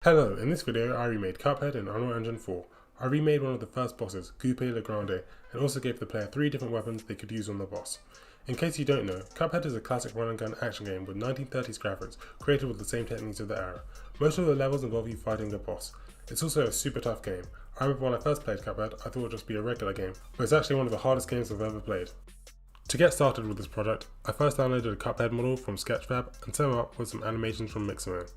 Hello, in this video I remade Cuphead in Unreal Engine 4. I remade one of the first bosses, Groupe Le Grande, and also gave the player 3 different weapons they could use on the boss. In case you don't know, Cuphead is a classic run and gun action game with 1930s graphics created with the same techniques of the era. Most of the levels involve you fighting the boss. It's also a super tough game. I remember when I first played Cuphead, I thought it would just be a regular game, but it's actually one of the hardest games I've ever played. To get started with this project, I first downloaded a Cuphead model from Sketchfab and set him up with some animations from Mixamo.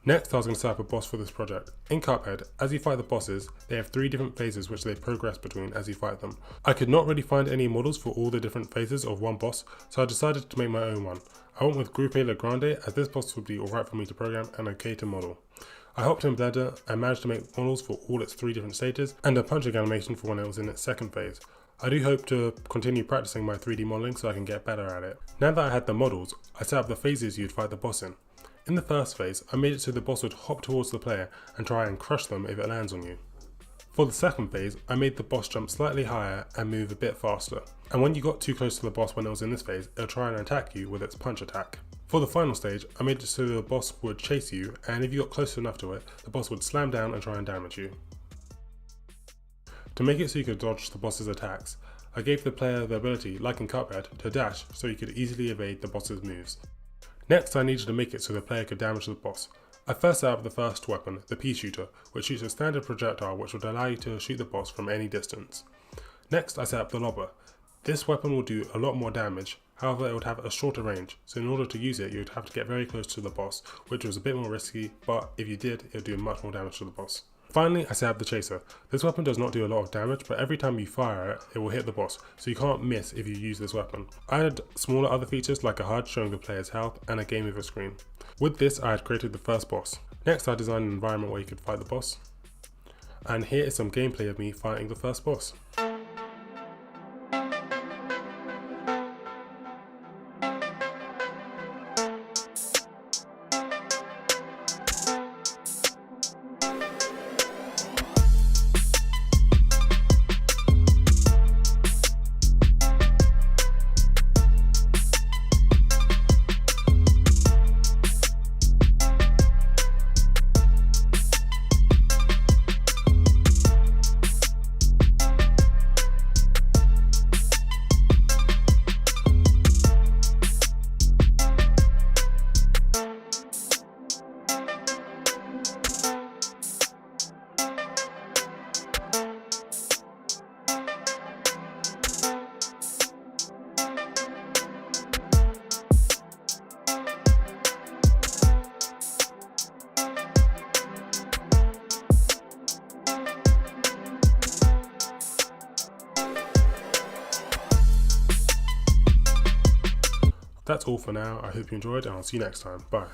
Next, I was going to set up a boss for this project. In Cuphead, as you fight the bosses, they have 3 different phases which they progress between as you fight them. I could not really find any models for all the different phases of one boss, so I decided to make my own one. I went with Groupe Le Grande as this boss would be alright for me to program and okay to model. I hopped in Blender and managed to make models for all its 3 different stages and a punching animation for when it was in its second phase. I do hope to continue practicing my 3D modeling so I can get better at it. Now that I had the models, I set up the phases you'd fight the boss in. In the first phase, I made it so the boss would hop towards the player and try and crush them if it lands on you. For the second phase, I made the boss jump slightly higher and move a bit faster. And when you got too close to the boss when it was in this phase, it'll try and attack you with its punch attack. For the final stage, I made it so the boss would chase you, and if you got close enough to it, the boss would slam down and try and damage you. To make it so you could dodge the boss's attacks, I gave the player the ability, like in Cuphead, to dash so you could easily evade the boss's moves. Next, I needed to make it so the player could damage the boss. I first set up the first weapon, the pea shooter, which shoots a standard projectile which would allow you to shoot the boss from any distance. Next, I set up the lobber. This weapon will do a lot more damage, however it would have a shorter range, so in order to use it you would have to get very close to the boss, which was a bit more risky, but if you did, it would do much more damage to the boss. Finally, I set up the chaser. This weapon does not do a lot of damage, but every time you fire it, it will hit the boss, so you can't miss if you use this weapon. I added smaller other features like a HUD showing the player's health and a game over screen. With this, I had created the first boss. Next, I designed an environment where you could fight the boss. And here is some gameplay of me fighting the first boss. That's all for now. I hope you enjoyed and I'll see you next time. Bye.